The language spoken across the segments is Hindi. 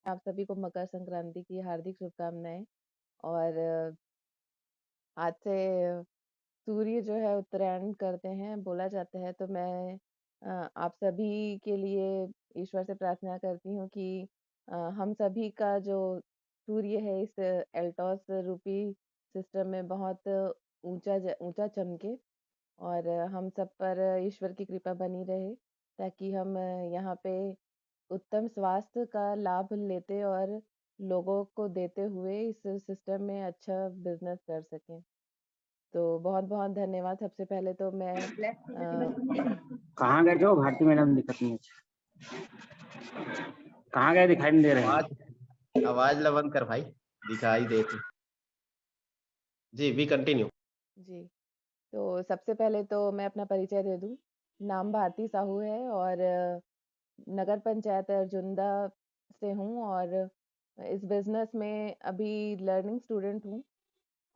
आप सभी को मकर संक्रांति की हार्दिक शुभकामनाएं। और आज से सूर्य जो है उत्तरायण करते हैं बोला जाता है, तो मैं आप सभी के लिए ईश्वर से प्रार्थना करती हूँ कि हम सभी का जो सूर्य है इस एल्टॉस रूपी सिस्टम में बहुत ऊंचा चमके, और हम सब पर ईश्वर की कृपा बनी रहे, ताकि हम यहाँ पे उत्तम स्वास्थ्य का लाभ लेते और लोगों को देते हुए इस सिस्टम में अच्छा बिजनेस कर सकें। तो बहुत-बहुत धन्यवाद। सबसे पहले तो मैं कहाँ गए जो भारती मैडम दिखत नहीं है। कहाँ गए दिखाई नहीं दे रहे हैं। आवाज आवाज ला बंद कर भाई, दिखाई दे थे। जी वी कंटिन्यू। जी, तो सबसे पहले तो मैं अपना परिचय दे दूँ। नाम भारती साहू है और नगर पंचायत अर्जुंदा से हूँ, और इस बिज़नेस में अभी लर्निंग स्टूडेंट हूँ।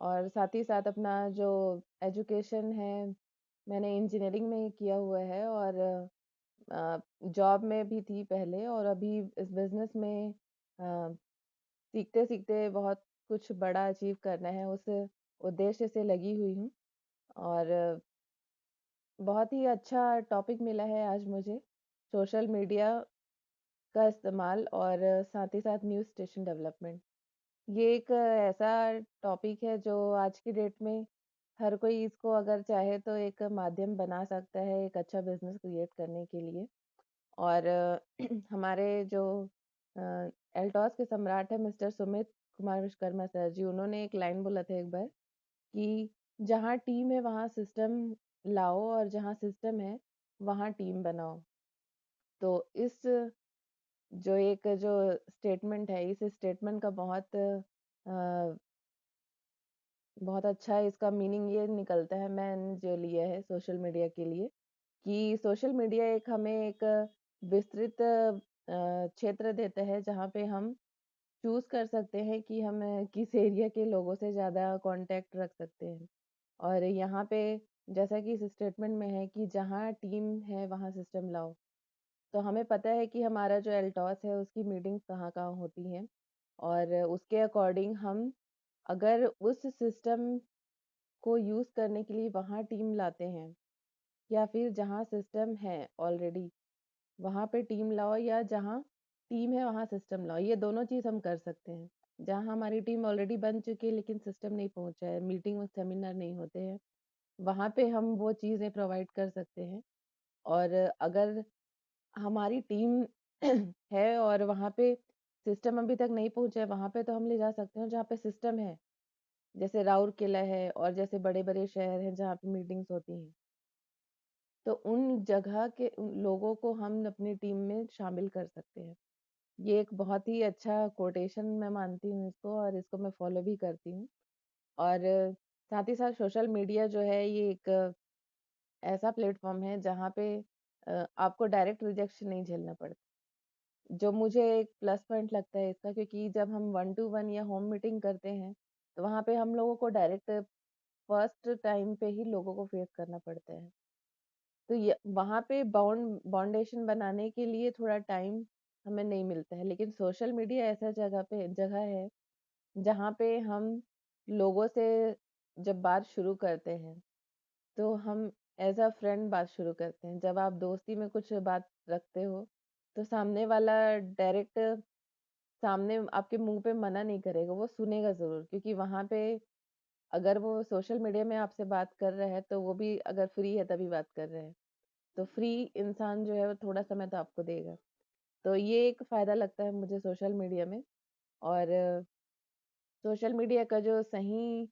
और साथ ही साथ अपना जो एजुकेशन है, मैंने इंजीनियरिंग में किया हुआ है, और जॉब में भी थी पहले, और अभी इस बिज़नेस में सीखते-सीखते बहुत कुछ बड़ा अचीव करना है, उस उद्देश्य से लगी हुई हूँ। और बहुत ही अच्छा टॉपिक मिला है आज मुझे, सोशल मीडिया का इस्तेमाल और साथ ही साथ न्यूज़ स्टेशन डेवलपमेंट। ये एक ऐसा टॉपिक है जो आज की डेट में हर कोई इसको अगर चाहे तो एक माध्यम बना सकता है एक अच्छा बिजनेस क्रिएट करने के लिए। और हमारे जो एल्टॉस के सम्राट है मिस्टर सुमित कुमार विश्वकर्मा सर जी, उन्होंने एक लाइन बोला था एक बार कि जहाँ टीम है वहाँ सिस्टम लाओ, और जहाँ सिस्टम है वहाँ टीम बनाओ। तो इस जो स्टेटमेंट है, इस स्टेटमेंट का बहुत अच्छा इसका मीनिंग ये निकलता है, मैंने जो लिया है सोशल मीडिया के लिए, कि सोशल मीडिया एक हमें एक विस्तृत क्षेत्र देता है जहाँ पे हम चूज़ कर सकते हैं कि हम किस एरिया के लोगों से ज़्यादा कांटेक्ट रख सकते हैं। और यहाँ पे जैसा कि इस स्टेटमेंट में है कि जहाँ टीम है वहाँ सिस्टम लाओ। तो हमें पता है कि हमारा जो एल्टॉस है उसकी मीटिंग्स कहाँ-कहाँ होती हैं, और उसके अकॉर्डिंग हम अगर उस सिस्टम को यूज़ करने के लिए वहाँ टीम लाते हैं, या फिर जहाँ सिस्टम है ऑलरेडी वहाँ पे टीम लाओ, या जहाँ टीम है वहाँ सिस्टम लाओ, ये दोनों चीज़ हम कर सकते हैं। जहाँ हमारी टीम ऑलरेडी बन चुकी है लेकिन सिस्टम नहीं पहुँचा है, मीटिंग और सेमिनार नहीं होते हैं, वहाँ पे हम वो चीज़ें प्रोवाइड कर सकते हैं। और अगर हमारी टीम है और वहाँ पे सिस्टम अभी तक नहीं पहुँचा है, वहाँ पे तो हम ले जा सकते हैं जहाँ पे सिस्टम है। जैसे राउरकेला है और जैसे बड़े-बड़े शहर हैं जहाँ पे मीटिंग्स होती हैं। तो उन जगह के उन लोगों को हम अपनी टीम में शामिल कर सकते हैं। ये एक बहुत ही अच्छा कोटेशन मैं मानती हूँ इसको, और इसको मैं फॉलो भी करती हूँ। और साथ ही साथ सोशल मीडिया जो है ये एक ऐसा प्लेटफ़ॉर्म है जहाँ पे आपको डायरेक्ट रिजेक्शन नहीं झेलना पड़ता। जो मुझे एक प्लस पॉइंट लगता है इसका, क्योंकि जब हम 1 टू 1 या होम मीटिंग करते हैं, तो वहाँ पे हम लोगों को डायरेक्ट फर्स्ट टाइम पे ही लोगों को फेस करना पड़ता है। तो ये वहाँ पे बाउंडेशन बनाने के लिए थोड़ा टाइम हमें नहीं मिलता है। लेकिन सोशल मीडिया ऐसा जगह है जहाँ पे हम लोगों से जब बात शुरू करते हैं, तो हम एज़ अ फ्रेंड बात शुरू करते हैं। जब आप दोस्ती में कुछ बात रखते हो, तो सामने वाला डायरेक्ट सामने आपके मुँह पे मना नहीं करेगा, वो सुनेगा ज़रूर, क्योंकि वहाँ पे अगर वो सोशल मीडिया में आपसे बात कर रहा है, तो वो भी अगर फ्री है तभी बात कर रहा है। तो फ्री इंसान जो है वो थोड़ा समय तो आपको देगा। तो ये एक फ़ायदा लगता है मुझे सोशल मीडिया में। और सोशल मीडिया का जो सही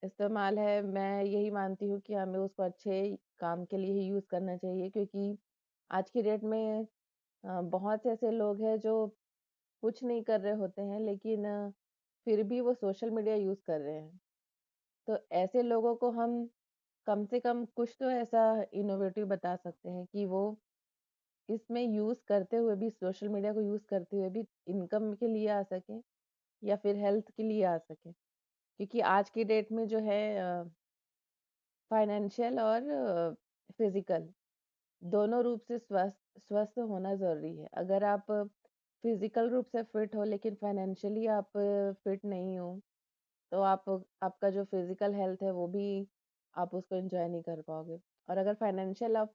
इस्तेमाल है, मैं यही मानती हूँ कि हमें उसको अच्छे काम के लिए ही यूज़ करना चाहिए, क्योंकि आज की डेट में बहुत से ऐसे लोग हैं जो कुछ नहीं कर रहे होते हैं, लेकिन फिर भी वो सोशल मीडिया यूज़ कर रहे हैं। तो ऐसे लोगों को हम कम से कम कुछ तो ऐसा इनोवेटिव बता सकते हैं कि वो इसमें यूज़ करते हुए भी, सोशल मीडिया को यूज़ करते हुए भी इनकम के लिए आ सकें, या फिर हेल्थ के लिए आ सकें। क्योंकि आज की डेट में जो है फाइनेंशियल और फिज़िकल दोनों रूप से स्वस्थ स्वस्थ होना ज़रूरी है। अगर आप फिजिकल रूप से फिट हो लेकिन फाइनेंशियली आप फिट नहीं हो, तो आप आपका जो फिजिकल हेल्थ है वो भी आप उसको एंजॉय नहीं कर पाओगे। और अगर फाइनेंशियल आप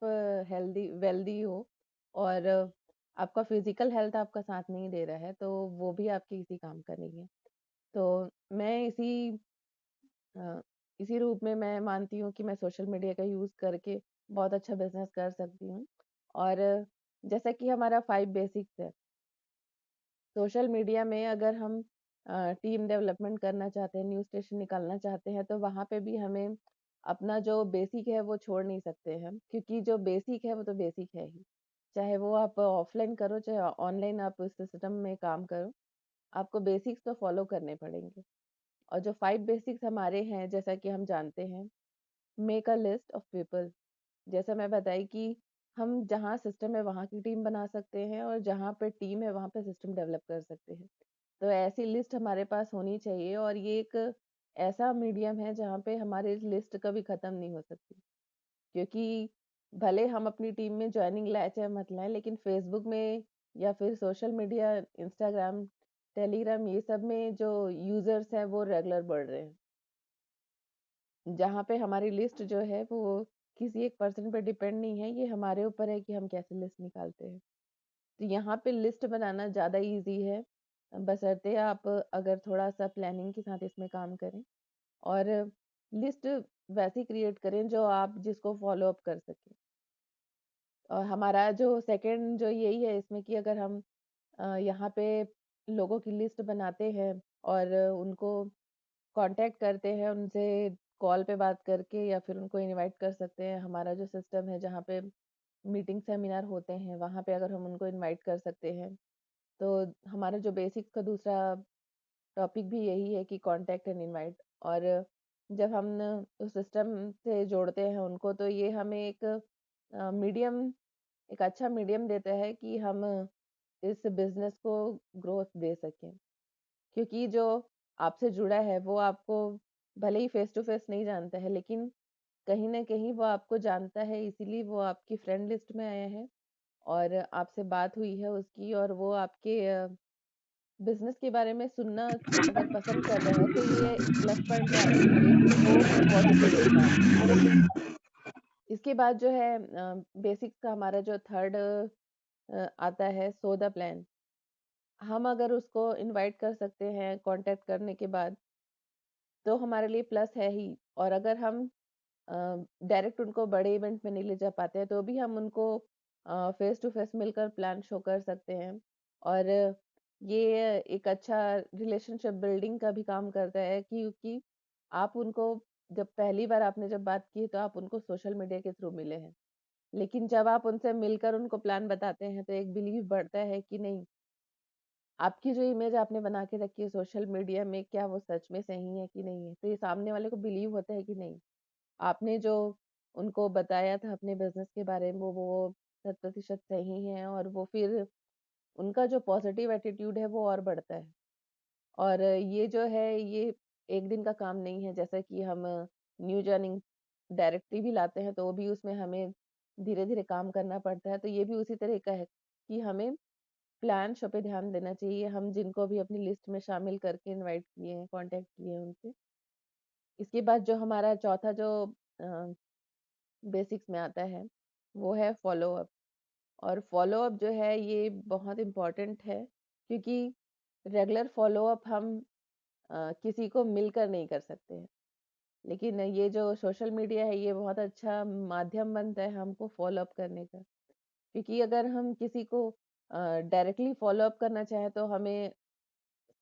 हेल्दी वेल्दी हो और आपका फिजिकल हेल्थ आपका साथ नहीं दे रहा है, तो वो भी आपके किसी काम का नहीं है। तो मैं अ, इसी रूप में मैं मानती हूँ कि मैं सोशल मीडिया का यूज़ करके बहुत अच्छा बिज़नेस कर सकती हूँ। और जैसा कि हमारा 5 बेसिक्स है, सोशल मीडिया में अगर हम टीम डेवलपमेंट करना चाहते हैं, न्यू स्टेशन निकालना चाहते हैं, तो वहाँ पे भी हमें अपना जो बेसिक है वो छोड़ नहीं सकते हैं, क्योंकि जो बेसिक है वो तो बेसिक है ही। चाहे वो आप ऑफलाइन करो, चाहे ऑनलाइन आप उस सिस्टम में काम करो, आपको बेसिक्स तो फॉलो करने पड़ेंगे। और जो 5 बेसिक्स हमारे हैं, जैसा कि हम जानते हैं, make a list of people. जैसा मैं बताई कि हम जहाँ सिस्टम है वहाँ की टीम बना सकते हैं, और जहाँ पे टीम है वहाँ पे सिस्टम डेवलप कर सकते हैं। तो ऐसी लिस्ट हमारे पास होनी चाहिए, और ये एक ऐसा मीडियम है जहाँ पे हमारी लिस्ट कभी खत्म नहीं हो सकती। क्योंकि भले हम अपनी टीम में जॉइनिंग लाए चाहे मत लाएं, लेकिन फेसबुक में या फिर सोशल मीडिया, इंस्टाग्राम, टेलीग्राम, ये सब में जो यूजर्स हैं वो रेगुलर बढ़ रहे हैं। जहाँ पे हमारी लिस्ट जो है वो किसी एक पर्सन पे डिपेंड नहीं है, ये हमारे ऊपर है कि हम कैसे लिस्ट निकालते हैं। तो यहाँ पे लिस्ट बनाना ज़्यादा इजी है, बशर्ते आप अगर थोड़ा सा प्लानिंग के साथ इसमें काम करें, और लिस्ट वैसी क्रिएट करें जो आप जिसको फॉलो अप कर सकें। और हमारा जो सेकंड जो यही है इसमें कि अगर हम यहाँ पे लोगों की लिस्ट बनाते हैं और उनको कांटेक्ट करते हैं, उनसे कॉल पे बात करके या फिर उनको इनवाइट कर सकते हैं। हमारा जो सिस्टम है जहाँ पे मीटिंग सेमिनार होते हैं, वहाँ पे अगर हम उनको इनवाइट कर सकते हैं, तो हमारा जो बेसिक्स का दूसरा टॉपिक भी यही है कि कांटेक्ट एंड इनवाइट। और जब हम उस सिस्टम से जोड़ते हैं उनको, तो ये हमें एक मीडियम, एक अच्छा मीडियम देता है कि हम इस बिजनेस को ग्रोथ दे सकें। क्योंकि जो आपसे जुड़ा है वो आपको भले ही फेस टू फेस नहीं जानता है, लेकिन कहीं न कहीं वो आपको जानता है, इसीलिए वो आपकी फ्रेंड लिस्ट में आया है और आपसे बात हुई है उसकी, और वो आपके बिज़नेस के बारे में सुनना अगर पसंद कर रहा है, तो ये प्लस पॉइंट है आपके लिए कि वो पॉजिटिव होगा आपके लिए। इसके बाद जो है बेसिक्स का हमारा जो थर्ड आता है, सो द प्लान। हम अगर उसको इनवाइट कर सकते हैं कांटेक्ट करने के बाद, तो हमारे लिए प्लस है ही। और अगर हम डायरेक्ट उनको बड़े इवेंट में नहीं ले जा पाते हैं, तो भी हम उनको फेस टू फेस मिलकर प्लान शो कर सकते हैं। और ये एक अच्छा रिलेशनशिप बिल्डिंग का भी काम करता है, क्योंकि आप उनको जब पहली बार आपने जब बात की तो आप उनको सोशल मीडिया के थ्रू मिले हैं, लेकिन जब आप उनसे मिलकर उनको प्लान बताते हैं, तो एक बिलीव बढ़ता है कि नहीं, आपकी जो इमेज आपने बना के रखी है सोशल मीडिया में, क्या वो सच में सही है कि नहीं है। तो ये सामने वाले को बिलीव होता है कि नहीं, आपने जो उनको बताया था अपने बिज़नेस के बारे में वो शत प्रतिशत सही है, और वो फिर उनका जो पॉजिटिव एटीट्यूड है वो और बढ़ता है। और ये जो है ये एक दिन का काम नहीं है, जैसा कि हम न्यू जर्निंग डायरेक्टली भी लाते हैं, तो भी उसमें हमें धीरे-धीरे काम करना पड़ता है। तो ये भी उसी तरह का है कि हमें प्लान शो पे ध्यान देना चाहिए, हम जिनको भी अपनी लिस्ट में शामिल करके इनवाइट किए हैं, कॉन्टैक्ट किए हैं उनसे। इसके बाद जो हमारा चौथा जो अ, बेसिक्स में आता है, वो है फ़ॉलो अप। और फ़ॉलो अप जो है ये बहुत इम्पोर्टेंट है, क्योंकि रेगुलर फ़ॉलो अप हम किसी को मिलकर नहीं कर सकते हैं। लेकिन ये जो सोशल मीडिया है ये बहुत अच्छा माध्यम बनता है हमको फ़ॉलो अप करने का। क्योंकि अगर हम किसी को डायरेक्टली फ़ॉलो अप करना चाहें, तो हमें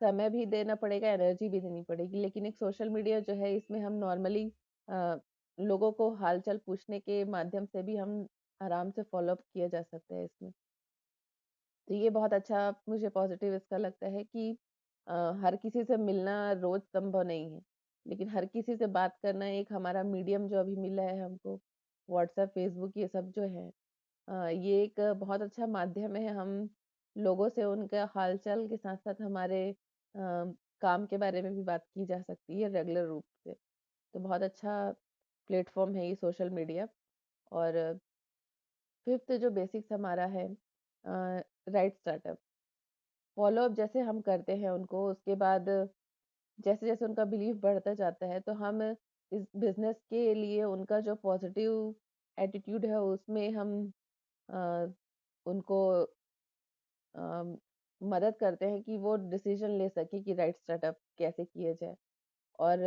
समय भी देना पड़ेगा, एनर्जी भी देनी पड़ेगी। लेकिन एक सोशल मीडिया जो है इसमें हम नॉर्मली अ, लोगों को हाल-चाल पूछने के माध्यम से भी हम आराम से फ़ॉलो अप किया जा सकता है इसमें। तो ये बहुत अच्छा मुझे पॉज़िटिव इसका लगता है कि अ, हर किसी से मिलना रोज़ संभव नहीं है। लेकिन हर किसी से बात करना एक हमारा मीडियम जो अभी मिला है हमको, व्हाट्सएप, फ़ेसबुक ये सब जो है, ये एक बहुत अच्छा माध्यम है। हम लोगों से उनका हाल-चाल के साथ-साथ हमारे काम के बारे में भी बात की जा सकती है रेगुलर रूप से। तो बहुत अच्छा प्लेटफ़ॉर्म है ये सोशल मीडिया। और 5th जो बेसिक्स हमारा है, राइट स्टार्टअप। फ़ॉलो-अप जैसे हम करते हैं उनको, उसके बाद जैसे-जैसे उनका बिलीव बढ़ता जाता है, तो हम इस बिज़नेस के लिए उनका जो पॉज़िटिव एटीट्यूड है, उसमें हम अ, उनको अ, मदद करते हैं कि वो डिसीज़न ले सकें कि राइट स्टार्टअप कैसे किया जाए। और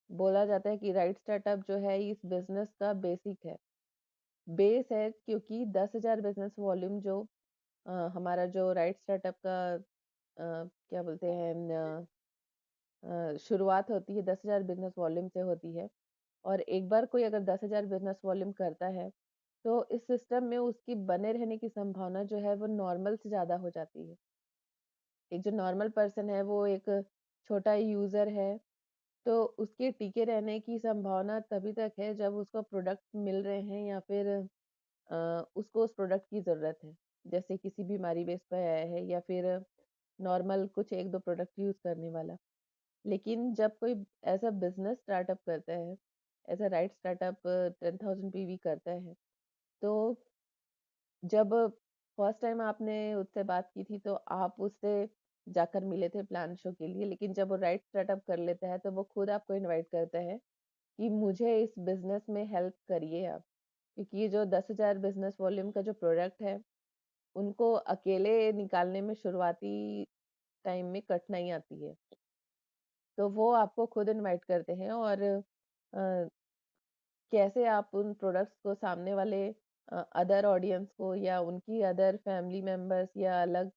बोला जाता है कि राइट स्टार्टअप जो है इस बिज़नेस का बेसिक है। बेस है क्योंकि 10,000 बिज़नेस वॉल्यूम जो हमारा जो राइट स्टार्टअप का क्या बोलते हैं शुरुआत होती है 10,000 बिज़नेस वॉल्यूम से होती है। और एक बार कोई अगर 10,000 बिज़नेस वॉल्यूम करता है, तो इस सिस्टम में उसकी बने रहने की संभावना जो है वो नॉर्मल से ज़्यादा हो जाती है। एक जो नॉर्मल पर्सन है वो एक छोटा यूज़र है, तो उसके टिके रहने की संभावना तभी तक है जब उसको प्रोडक्ट मिल रहे हैं या फिर उसको उस प्रोडक्ट की ज़रूरत है। जैसे किसी बीमारी बेस पे आया है या फिर नॉर्मल कुछ 1-2 प्रोडक्ट यूज़ करने वाला। लेकिन जब कोई ऐसा बिज़नेस स्टार्टअप करता है, ऐसा राइट स्टार्टअप 10,000 पीवी करता है, तो जब फर्स्ट टाइम आपने उससे बात की थी, तो आप उससे जाकर मिले थे प्लान शो के लिए, लेकिन जब वो राइट स्टार्टअप कर लेता है, तो वो खुद आपको इनवाइट करता है कि मुझे इस बिज़नेस में हेल्प करिए आप। क्योंकि ये जो 10,000 बिज़नेस वॉल्यूम का जो प्रोडक्ट है, उनको अकेले निकालने में शुरुआती टाइम में कठिनाई आती है। तो वो आपको खुद इनवाइट करते हैं और कैसे आप उन प्रोडक्ट्स को सामने वाले अदर ऑडियंस को या उनकी अदर फैमिली मेंबर्स या अलग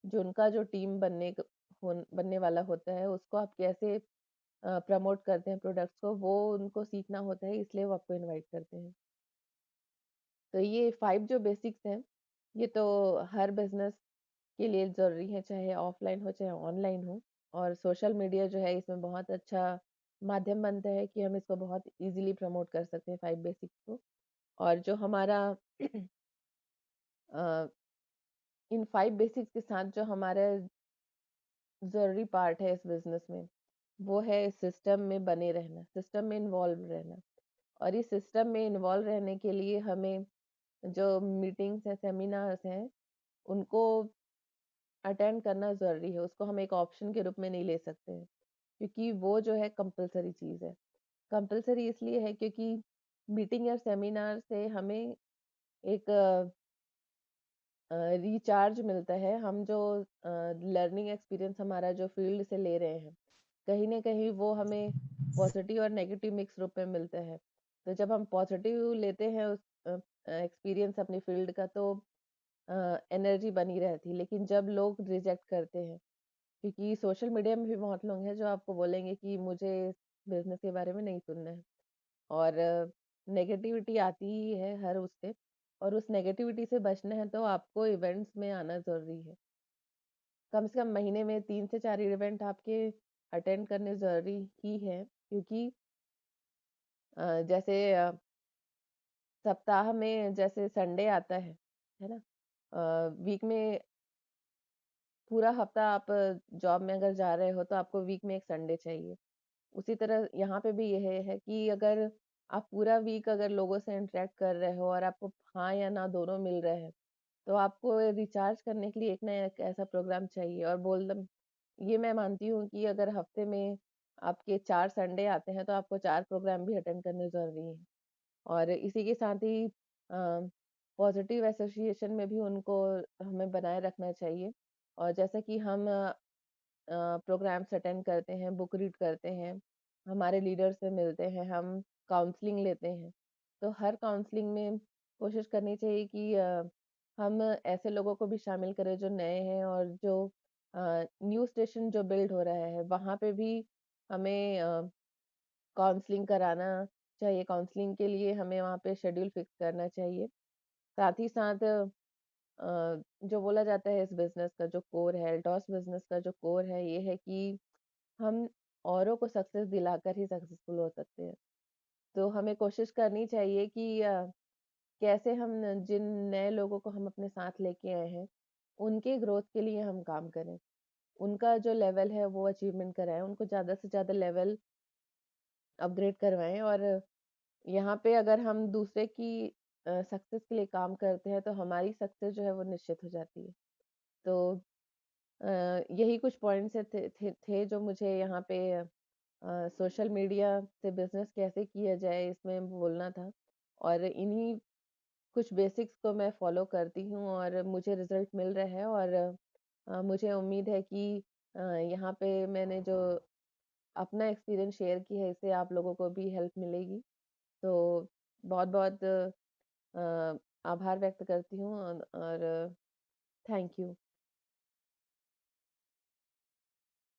जो उनका जो टीम बनने वाला होता है, उसको आप कैसे प्रमोट करते हैं प्रोडक्ट्स को, वो उनको सीखना होता है, इसलिए वो आपको इनवाइट करते हैं। तो ये 5 जो बेसिक्स हैं, ये तो हर बिज़नेस के लिए ज़रूरी है, चाहे ऑफ़लाइन हो, चाहे ऑनलाइन हो। और सोशल मीडिया जो है, इसमें बहुत अच्छा माध्यम बनता है कि हम इसको बहुत ईज़िली प्रमोट कर सकते हैं 5 बेसिक्स को। और जो हमारा अ, इन 5 बेसिक्स के साथ जो हमारा ज़रूरी पार्ट है इस बिज़नेस में, वो है सिस्टम में बने रहना, सिस्टम में इन्वॉल्व रहना। और इस सिस्टम में इन्वॉल्व रहने के लिए हमें जो मीटिंग्स हैं, सेमिनार्स हैं, उनको अटेंड करना ज़रूरी है। उसको हम एक ऑप्शन के रूप में नहीं ले सकते हैं, क्योंकि वो जो है कंपल्सरी चीज़ है। कंपल्सरी इसलिए है क्योंकि मीटिंग या सेमिनार से हमें एक रिचार्ज मिलता है। हम जो लर्निंग एक्सपीरियंस हमारा जो फील्ड से ले रहे हैं, कहीं न कहीं वो हमें पॉज़िटिव और नेगेटिव मिक्स रूप में मिलता है। तो जब हम पॉज़िटिव लेते हैं उस एक्सपीरियंस अपनी फील्ड का, तो एनर्जी बनी रहती है। लेकिन जब लोग रिजेक्ट करते हैं, क्योंकि सोशल मीडिया में भी बहुत लोग हैं जो आपको बोलेंगे कि मुझे इस बिज़नेस के बारे में नहीं सुनना है। और नेगेटिविटी आती ही है हर उससे, और उस नेगेटिविटी से बचना है तो आपको इवेंट्स में आना ज़रूरी है। कम से कम महीने में 3 से 4 इवेंट आपके अटेंड करने ज़रूरी ही है, क्योंकि जैसे सप्ताह में जैसे संडे आता है ना? वीक में पूरा हफ्ता आप जॉब में अगर जा रहे हो तो आपको वीक में 1 संडे चाहिए। उसी तरह यहाँ पे भी ये है कि अगर आप पूरा वीक अगर लोगों से इंटरेक्ट कर रहे हो और आपको हाँ या ना दोनों मिल रहे हैं, तो आपको रिचार्ज करने के लिए एक ना एक ऐसा प्रोग्राम चाहिए। और ये मैं मानती हूँ कि अगर हफ्ते में आपके 4 संडे आते हैं, तो आपको 4 प्रोग्राम भी अटेंड करने ज़रूरी हैं। और इसी के साथ ही पॉजिटिव एसोसिएशन में भी उनको हमें बनाए रखना चाहिए। और जैसा कि हम प्रोग्राम्स अटेंड करते हैं, बुक रीड करते हैं, हमारे लीडर से मिलते हैं, हम काउंसलिंग लेते हैं। तो हर काउंसलिंग में कोशिश करनी चाहिए कि हम ऐसे लोगों को भी शामिल करें जो नए हैं, और जो न्यू स्टेशन जो बिल्ड हो रहा है, वहाँ पे भी हमें काउंसलिंग कराना चाहिए। काउंसलिंग के लिए हमें वहाँ पे शेड्यूल फिक्स करना चाहिए। साथ ही साथ जो बोला जाता है इस बिज़नेस का जो कोर है, टॉस बिज़नेस का जो कोर है, ये है कि हम औरों को सक्सेस दिलाकर ही सक्सेसफुल हो सकते हैं। तो हमें कोशिश करनी चाहिए कि कैसे हम जिन नए लोगों को हम अपने साथ लेके आए हैं, उनके ग्रोथ के लिए हम काम करें। उनका जो लेवल है वो अचीवमेंट कराएँ, उनको ज़्यादा से ज़्यादा लेवल अपग्रेड करवाएँ। और यहाँ पे अगर हम दूसरे की सक्सेस के लिए काम करते हैं, तो हमारी सक्सेस जो है वो निश्चित हो जाती है। तो यही कुछ पॉइंट्स थे जो मुझे यहाँ पे सोशल मीडिया से बिज़नेस कैसे किया जाए इसमें बोलना था और इन्हीं कुछ बेसिक्स को मैं फ़ॉलो करती हूँ और मुझे रिज़ल्ट मिल रहा है और मुझे उम्मीद है कि यहाँ पे मैंने जो अपना एक्सपीरियंस शेयर किया है इससे आप लोगों को भी हेल्प मिलेगी। तो बहुत-बहुत आभार व्यक्त करती हूँ और थैंक यू।